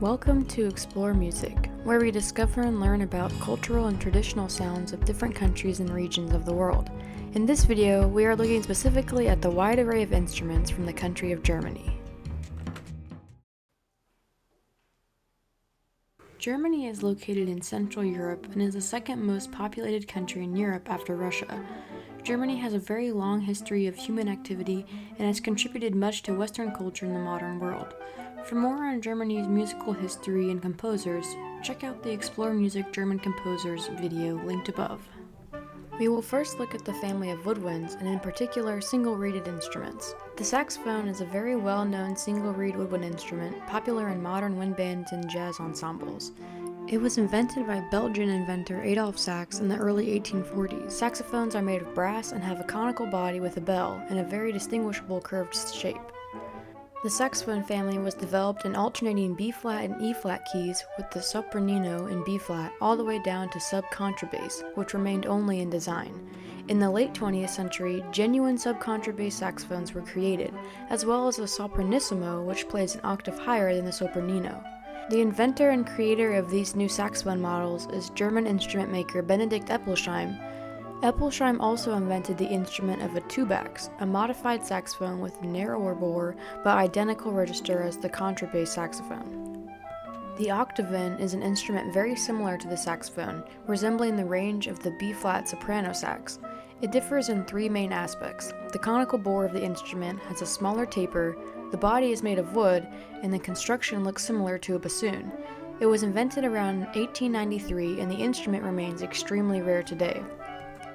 Welcome to Explore Music, where we discover and learn about cultural and traditional sounds of different countries and regions of the world. In this video, we are looking specifically at the wide array of instruments from the country of Germany. Germany is located in Central Europe and is the second most populated country in Europe after Russia. Germany has a very long history of human activity and has contributed much to Western culture in the modern world. For more on Germany's musical history and composers, check out the Explore Music German Composers video linked above. We will first look at the family of woodwinds, and in particular single-reeded instruments. The saxophone is a very well-known single-reed woodwind instrument, popular in modern wind bands and jazz ensembles. It was invented by Belgian inventor Adolf Sax in the early 1840s. Saxophones are made of brass and have a conical body with a bell and a very distinguishable curved shape. The saxophone family was developed in alternating B-flat and E-flat keys with the sopranino in B-flat all the way down to sub-contrabass, which remained only in design. In the late 20th century, genuine sub-contrabass saxophones were created, as well as a sopranissimo, which plays an octave higher than the sopranino. The inventor and creator of these new saxophone models is German instrument maker Benedict Eppelsheim. Eppelsheim also invented the instrument of a tubax, a modified saxophone with a narrower bore but identical register as the contrabass saxophone. The octavin is an instrument very similar to the saxophone, resembling the range of the B-flat soprano sax. It differs in three main aspects. The conical bore of the instrument has a smaller taper, the body is made of wood, and the construction looks similar to a bassoon. It was invented around 1893 and the instrument remains extremely rare today.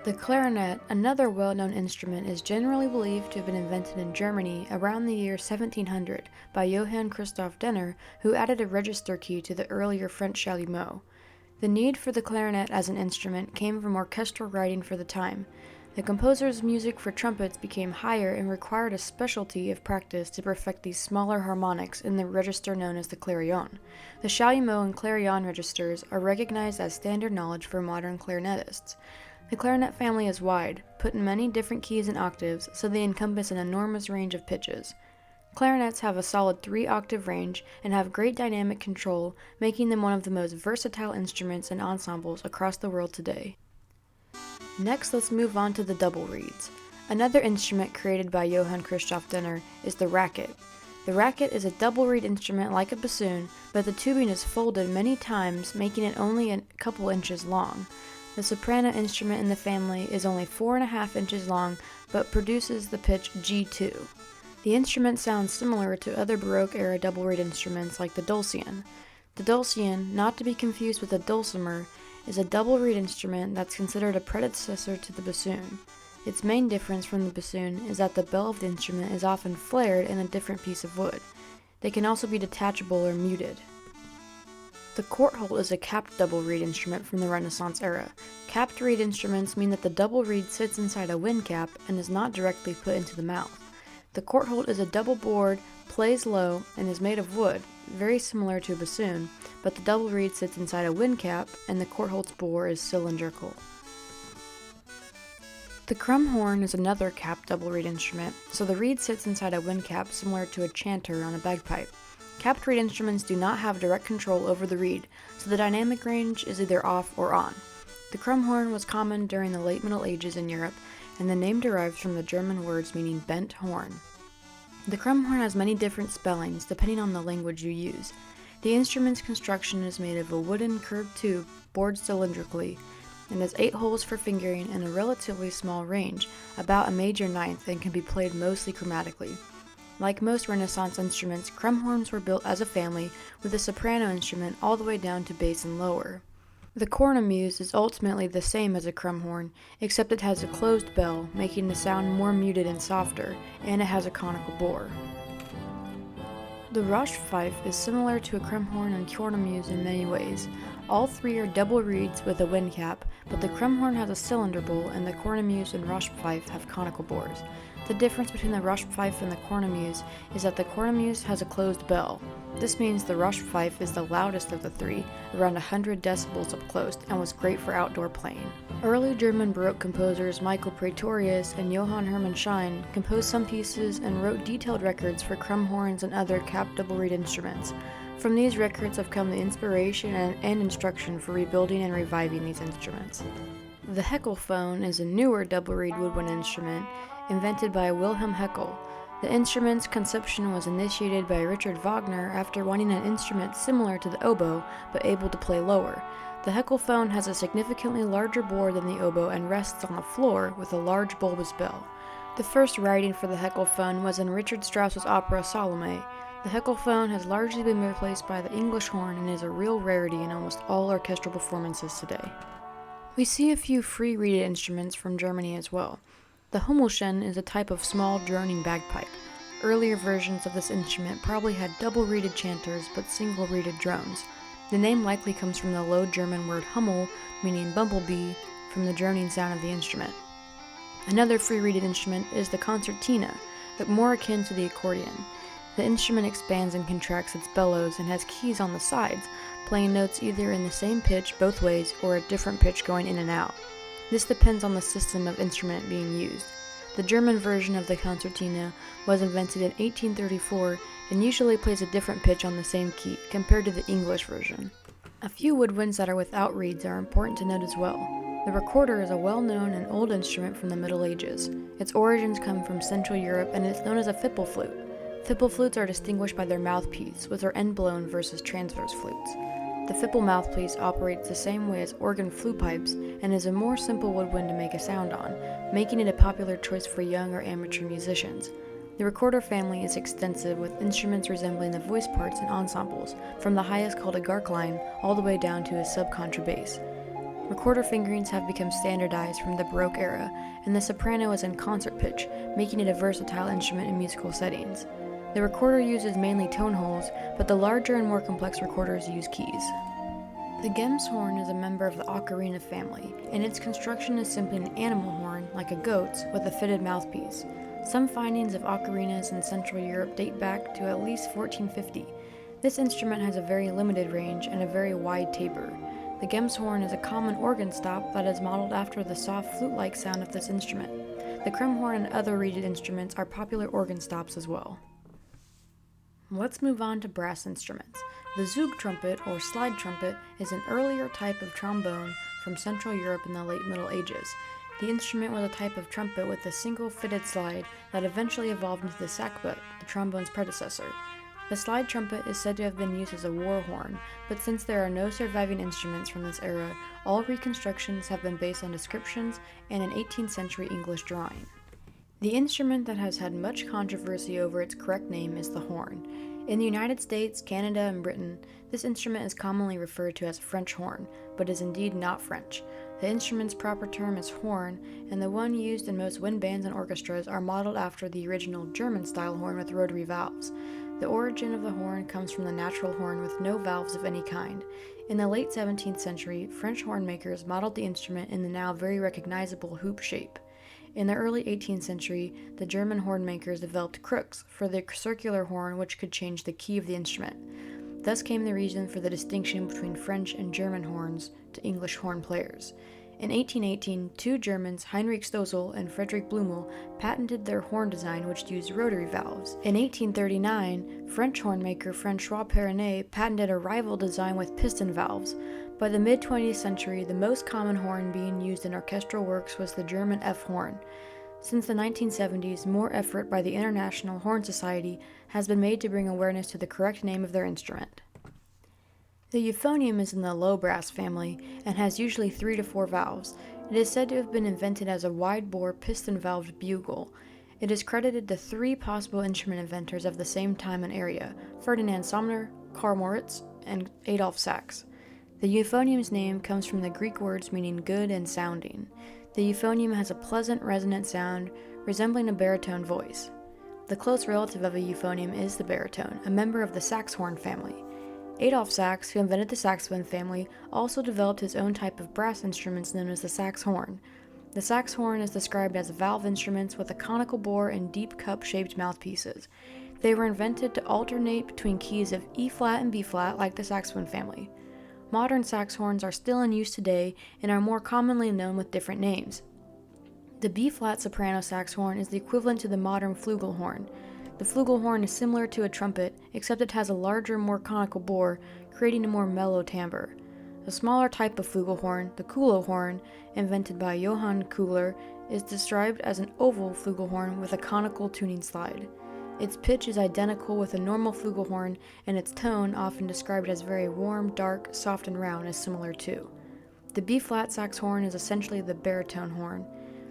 The clarinet, another well-known instrument, is generally believed to have been invented in Germany around the year 1700 by Johann Christoph Denner, who added a register key to the earlier French chalumeau. The need for the clarinet as an instrument came from orchestral writing for the time. The composer's music for trumpets became higher and required a specialty of practice to perfect these smaller harmonics in the register known as the clarion. The chalumeau and clarion registers are recognized as standard knowledge for modern clarinetists. The clarinet family is wide, put in many different keys and octaves, so they encompass an enormous range of pitches. Clarinets have a solid 3-octave range and have great dynamic control, making them one of the most versatile instruments and ensembles across the world today. Next, let's move on to the double reeds. Another instrument created by Johann Christoph Denner is the racket. The racket is a double reed instrument like a bassoon, but the tubing is folded many times, making it only a couple inches long. The soprano instrument in the family is only 4.5 inches long, but produces the pitch G2. The instrument sounds similar to other Baroque-era double-reed instruments like the dulcian. The dulcian, not to be confused with the dulcimer, is a double-reed instrument that's considered a predecessor to the bassoon. Its main difference from the bassoon is that the bell of the instrument is often flared in a different piece of wood. They can also be detachable or muted. The Scheitholt is a capped double reed instrument from the Renaissance era. Capped reed instruments mean that the double reed sits inside a wind cap and is not directly put into the mouth. The Scheitholt is a double bored, plays low, and is made of wood, very similar to a bassoon, but the double reed sits inside a wind cap and the Scheitholt's bore is cylindrical. The Crumhorn is another capped double reed instrument, so the reed sits inside a wind cap similar to a chanter on a bagpipe. Capped reed instruments do not have direct control over the reed, so the dynamic range is either off or on. The Crumhorn was common during the late Middle Ages in Europe, and the name derives from the German words meaning bent horn. The Crumhorn has many different spellings depending on the language you use. The instrument's construction is made of a wooden curved tube bored cylindrically, and has 8 holes for fingering and a relatively small range, about a major ninth, and can be played mostly chromatically. Like most Renaissance instruments, crumhorns were built as a family, with the soprano instrument all the way down to bass and lower. The cornemuse is ultimately the same as a crumhorn, except it has a closed bell, making the sound more muted and softer, and it has a conical bore. The Rochepfeife is similar to a crumhorn and cornemuse in many ways. All three are double reeds with a wind cap, but the crumhorn has a cylinder bowl and the cornemuse and Rochepfeife have conical bores. The difference between the Rochepfeife and the cornemuse is that the cornemuse has a closed bell. This means the Rochepfeife is the loudest of the three, around 100 decibels up close, and was great for outdoor playing. Early German Baroque composers Michael Praetorius and Johann Hermann Schein composed some pieces and wrote detailed records for crumhorns and other capped double reed instruments. From these records have come the inspiration and instruction for rebuilding and reviving these instruments. The Heckelphone is a newer double-reed woodwind instrument invented by Wilhelm Heckel. The instrument's conception was initiated by Richard Wagner after wanting an instrument similar to the oboe but able to play lower. The Heckelphone has a significantly larger bore than the oboe and rests on the floor with a large bulbous bell. The first writing for the Heckelphone was in Richard Strauss's opera Salome. The Heckelphone has largely been replaced by the English horn and is a real rarity in almost all orchestral performances today. We see a few free-reeded instruments from Germany as well. The Hummelchen is a type of small droning bagpipe. Earlier versions of this instrument probably had double-reeded chanters but single-reeded drones. The name likely comes from the Low German word Hummel, meaning bumblebee, from the droning sound of the instrument. Another free-reeded instrument is the concertina, but more akin to the accordion. The instrument expands and contracts its bellows and has keys on the sides, playing notes either in the same pitch both ways or a different pitch going in and out. This depends on the system of instrument being used. The German version of the concertina was invented in 1834 and usually plays a different pitch on the same key compared to the English version. A few woodwinds that are without reeds are important to note as well. The recorder is a well-known and old instrument from the Middle Ages. Its origins come from Central Europe and it's known as a fipple flute. Fipple flutes are distinguished by their mouthpiece, which are end-blown versus transverse flutes. The fipple mouthpiece operates the same way as organ flute pipes and is a more simple woodwind to make a sound on, making it a popular choice for young or amateur musicians. The recorder family is extensive, with instruments resembling the voice parts and ensembles, from the highest called a garkline all the way down to a subcontrabass. Recorder fingerings have become standardized from the Baroque era, and the soprano is in concert pitch, making it a versatile instrument in musical settings. The recorder uses mainly tone holes, but the larger and more complex recorders use keys. The Gemshorn is a member of the ocarina family, and its construction is simply an animal horn, like a goat's, with a fitted mouthpiece. Some findings of ocarinas in Central Europe date back to at least 1450. This instrument has a very limited range and a very wide tabor. The Gemshorn is a common organ stop that is modeled after the soft flute-like sound of this instrument. The Crumhorn and other reeded instruments are popular organ stops as well. Let's move on to brass instruments. The Zug trumpet, or slide trumpet, is an earlier type of trombone from Central Europe in the late Middle Ages. The instrument was a type of trumpet with a single fitted slide that eventually evolved into the sackbut, the trombone's predecessor. The slide trumpet is said to have been used as a war horn, but since there are no surviving instruments from this era, all reconstructions have been based on descriptions and an 18th century English drawing. The instrument that has had much controversy over its correct name is the horn. In the United States, Canada, and Britain, this instrument is commonly referred to as French horn, but is indeed not French. The instrument's proper term is horn, and the one used in most wind bands and orchestras are modeled after the original German-style horn with rotary valves. The origin of the horn comes from the natural horn with no valves of any kind. In the late 17th century, French horn makers modeled the instrument in the now very recognizable hoop shape. In the early 18th century, the German horn makers developed crooks for the circular horn, which could change the key of the instrument. Thus came the reason for the distinction between French and German horns to English horn players. In 1818, two Germans, Heinrich Stossel and Friedrich Blumel, patented their horn design, which used rotary valves. In 1839, French horn maker François Perrine patented a rival design with piston valves. By the mid-20th century, the most common horn being used in orchestral works was the German F horn. Since the 1970s, more effort by the International Horn Society has been made to bring awareness to the correct name of their instrument. The euphonium is in the low brass family and has usually 3 to 4 valves. It is said to have been invented as a wide-bore piston-valved bugle. It is credited to 3 possible instrument inventors of the same time and area: Ferdinand Sommer, Karl Moritz, and Adolf Sax. The euphonium's name comes from the Greek words meaning good and sounding. The euphonium has a pleasant resonant sound resembling a baritone voice. The close relative of a euphonium is the baritone, a member of the saxhorn family. Adolf Sax, who invented the saxophone family, also developed his own type of brass instruments known as the sax horn. The sax horn is described as valve instruments with a conical bore and deep cup-shaped mouthpieces. They were invented to alternate between keys of E-flat and B-flat like the saxophone family. Modern sax horns are still in use today and are more commonly known with different names. The B-flat soprano sax horn is the equivalent to the modern flugelhorn. The flugelhorn is similar to a trumpet, except it has a larger, more conical bore, creating a more mellow timbre. A smaller type of flugelhorn, the Kuhlohorn, invented by Johann Kuhler, is described as an oval flugelhorn with a conical tuning slide. Its pitch is identical with a normal flugelhorn, and its tone, often described as very warm, dark, soft, and round, is similar too. The B-flat sax horn is essentially the baritone horn.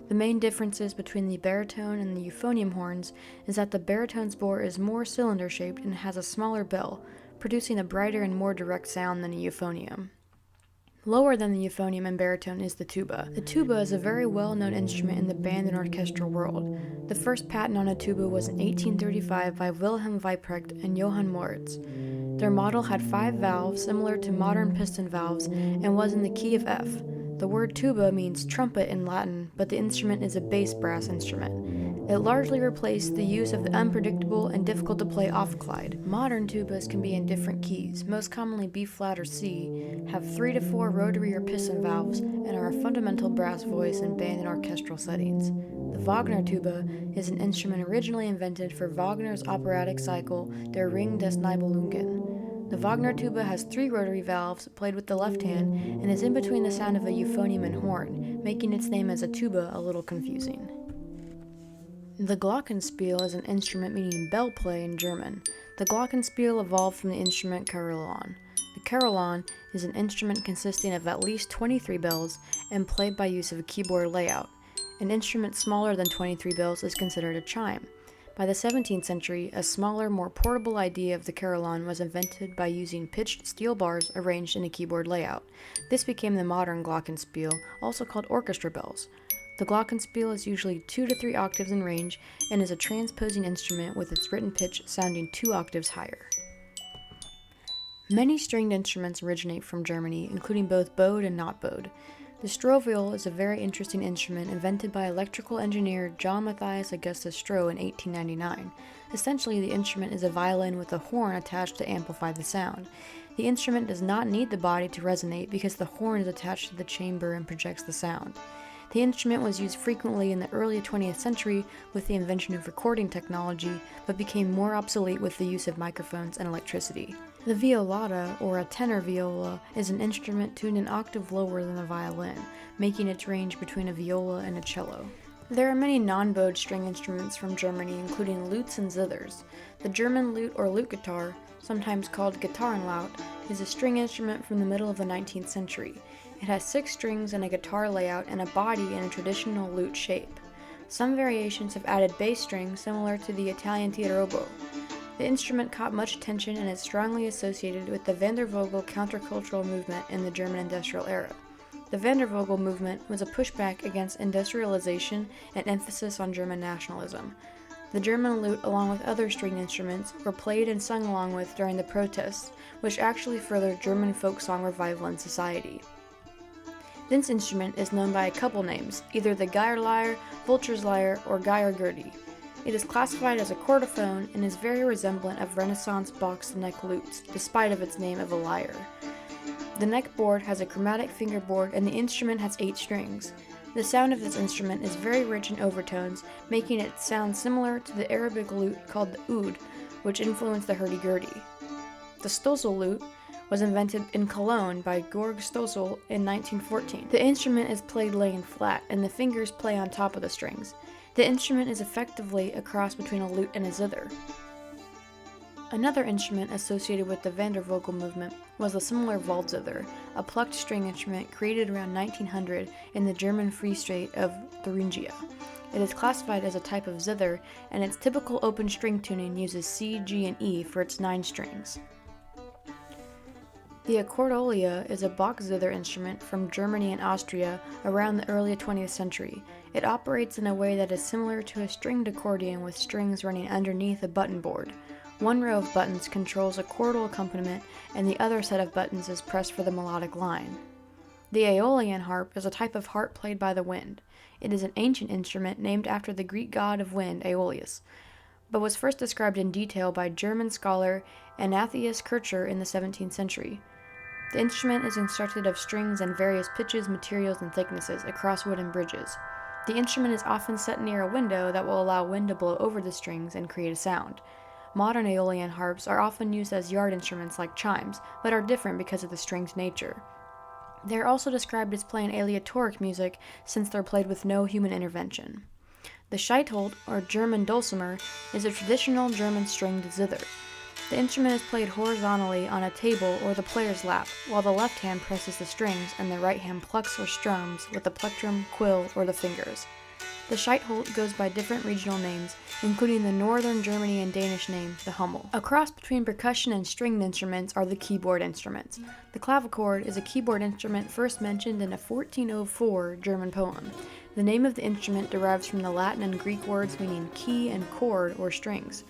The main differences between the baritone and the euphonium horns is that the baritone's bore is more cylinder-shaped and has a smaller bell, producing a brighter and more direct sound than a euphonium. Lower than the euphonium and baritone is the tuba. The tuba is a very well-known instrument in the band and orchestral world. The first patent on a tuba was in 1835 by Wilhelm Weiprecht and Johann Moritz. Their model had 5 valves similar to modern piston valves and was in the key of F. The word tuba means trumpet in Latin, but the instrument is a bass brass instrument. It largely replaced the use of the unpredictable and difficult to play off-glide. Modern tubas can be in different keys, most commonly B-flat or C, have 3 to 4 rotary or piston valves, and are a fundamental brass voice in band and orchestral settings. The Wagner tuba is an instrument originally invented for Wagner's operatic cycle, Der Ring des Nibelungen. The Wagner tuba has 3 rotary valves, played with the left hand, and is in between the sound of a euphonium and horn, making its name as a tuba a little confusing. The glockenspiel is an instrument meaning bell play in German. The glockenspiel evolved from the instrument carillon. The carillon is an instrument consisting of at least 23 bells and played by use of a keyboard layout. An instrument smaller than 23 bells is considered a chime. By the 17th century, a smaller, more portable idea of the carillon was invented by using pitched steel bars arranged in a keyboard layout. This became the modern glockenspiel, also called orchestra bells. The glockenspiel is usually 2 to 3 octaves in range and is a transposing instrument with its written pitch sounding 2 octaves higher. Many stringed instruments originate from Germany, including both bowed and not bowed. The Strohviol is a very interesting instrument invented by electrical engineer John Matthias Augustus Stroh in 1899. Essentially, the instrument is a violin with a horn attached to amplify the sound. The instrument does not need the body to resonate because the horn is attached to the chamber and projects the sound. The instrument was used frequently in the early 20th century with the invention of recording technology, but became more obsolete with the use of microphones and electricity. The violata, or a tenor viola, is an instrument tuned an octave lower than a violin, making its range between a viola and a cello. There are many non-bowed string instruments from Germany, including lutes and zithers. The German lute or lute guitar, sometimes called Gitarrenlaut, is a string instrument from the middle of the 19th century. It has 6 strings and a guitar layout and a body in a traditional lute shape. Some variations have added bass strings similar to the Italian tirobo. The instrument caught much attention and is strongly associated with the Wandervogel countercultural movement in the German industrial era. The Wandervogel movement was a pushback against industrialization and emphasis on German nationalism. The German lute, along with other stringed instruments, were played and sung along with during the protests, which actually furthered German folk song revival in society. This instrument is known by a couple names, either the Geierlyre, Vulture's lyre, or Geiergurdi. It is classified as a chordophone and is very resemblant of Renaissance boxed neck lutes, despite of its name of a lyre. The neck board has a chromatic fingerboard and the instrument has 8 strings. The sound of this instrument is very rich in overtones, making it sound similar to the Arabic lute called the oud, which influenced the hurdy-gurdy. The Stossel lute was invented in Cologne by Georg Stossel in 1914. The instrument is played laying flat, and the fingers play on top of the strings. The instrument is effectively a cross between a lute and a zither. Another instrument associated with the Wandervogel movement was a similar Waldzither, a plucked string instrument created around 1900 in the German Free State of Thuringia. It is classified as a type of zither, and its typical open string tuning uses C, G, and E for its 9 strings. The accordolia is a box zither instrument from Germany and Austria around the early 20th century. It operates in a way that is similar to a stringed accordion with strings running underneath a button board. One row of buttons controls a chordal accompaniment, and the other set of buttons is pressed for the melodic line. The Aeolian harp is a type of harp played by the wind. It is an ancient instrument named after the Greek god of wind, Aeolus, but was first described in detail by German scholar Ignatius Kircher in the 17th century. The instrument is constructed of strings and various pitches, materials, and thicknesses across wooden bridges. The instrument is often set near a window that will allow wind to blow over the strings and create a sound. Modern Aeolian harps are often used as yard instruments like chimes, but are different because of the stringed nature. They are also described as playing aleatoric music since they're played with no human intervention. The Scheitholt, or German dulcimer, is a traditional German stringed zither. The instrument is played horizontally on a table or the player's lap, while the left hand presses the strings and the right hand plucks or strums with the plectrum, quill, or the fingers. The Scheitholt goes by different regional names, including the northern Germany and Danish name, the Hummel. A cross between percussion and stringed instruments are the keyboard instruments. The Clavichord is a keyboard instrument first mentioned in a 1404 German poem. The name of the instrument derives from the Latin and Greek words meaning key and chord or strings.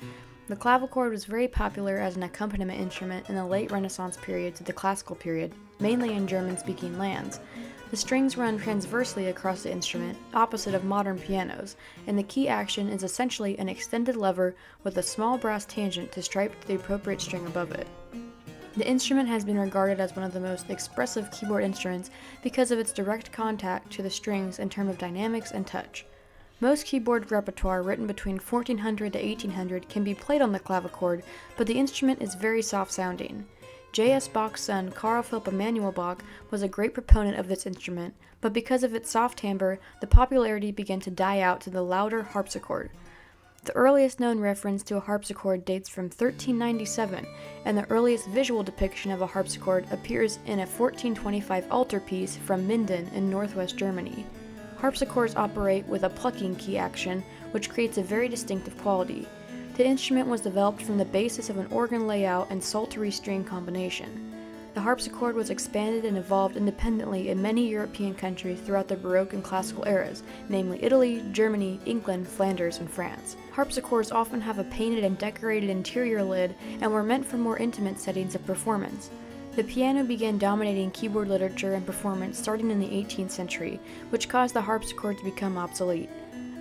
The clavichord was very popular as an accompaniment instrument in the late Renaissance period to the Classical period, mainly in German-speaking lands. The strings run transversely across the instrument, opposite of modern pianos, and the key action is essentially an extended lever with a small brass tangent to strike the appropriate string above it. The instrument has been regarded as one of the most expressive keyboard instruments because of its direct contact to the strings in terms of dynamics and touch. Most keyboard repertoire written between 1400 to 1800 can be played on the clavichord, but the instrument is very soft-sounding. J.S. Bach's son, Carl Philipp Emanuel Bach, was a great proponent of this instrument, but because of its soft timbre, the popularity began to die out to the louder harpsichord. The earliest known reference to a harpsichord dates from 1397, and the earliest visual depiction of a harpsichord appears in a 1425 altarpiece from Minden in northwest Germany. Harpsichords operate with a plucking key action, which creates a very distinctive quality. The instrument was developed from the basis of an organ layout and psaltery string combination. The harpsichord was expanded and evolved independently in many European countries throughout the Baroque and Classical eras, namely Italy, Germany, England, Flanders, and France. Harpsichords often have a painted and decorated interior lid and were meant for more intimate settings of performance. The piano began dominating keyboard literature and performance starting in the 18th century, which caused the harpsichord to become obsolete.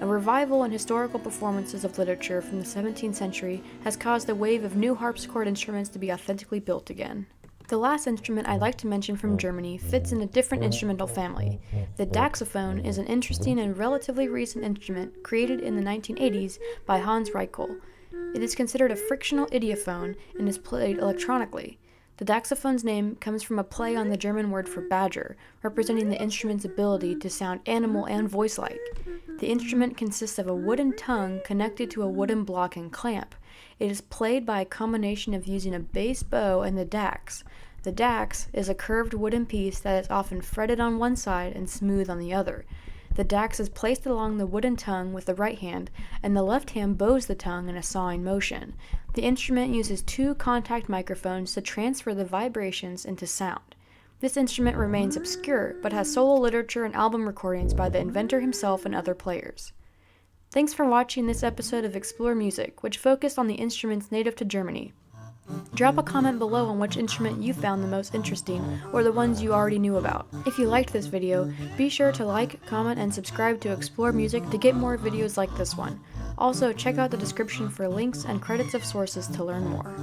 A revival in historical performances of literature from the 17th century has caused a wave of new harpsichord instruments to be authentically built again. The last instrument I'd like to mention from Germany fits in a different instrumental family. The Daxophone is an interesting and relatively recent instrument created in the 1980s by Hans Reichel. It is considered a frictional idiophone and is played electronically. The Daxophone's name comes from a play on the German word for badger, representing the instrument's ability to sound animal and voice-like. The instrument consists of a wooden tongue connected to a wooden block and clamp. It is played by a combination of using a bass bow and the dax. The dax is a curved wooden piece that is often fretted on one side and smooth on the other. The dax is placed along the wooden tongue with the right hand, and the left hand bows the tongue in a sawing motion. The instrument uses two contact microphones to transfer the vibrations into sound. This instrument remains obscure, but has solo literature and album recordings by the inventor himself and other players. Thanks for watching this episode of Explore Music, which focused on the instruments native to Germany. Drop a comment below on which instrument you found the most interesting, or the ones you already knew about. If you liked this video, be sure to like, comment, and subscribe to Explore Music to get more videos like this one. Also, check out the description for links and credits of sources to learn more.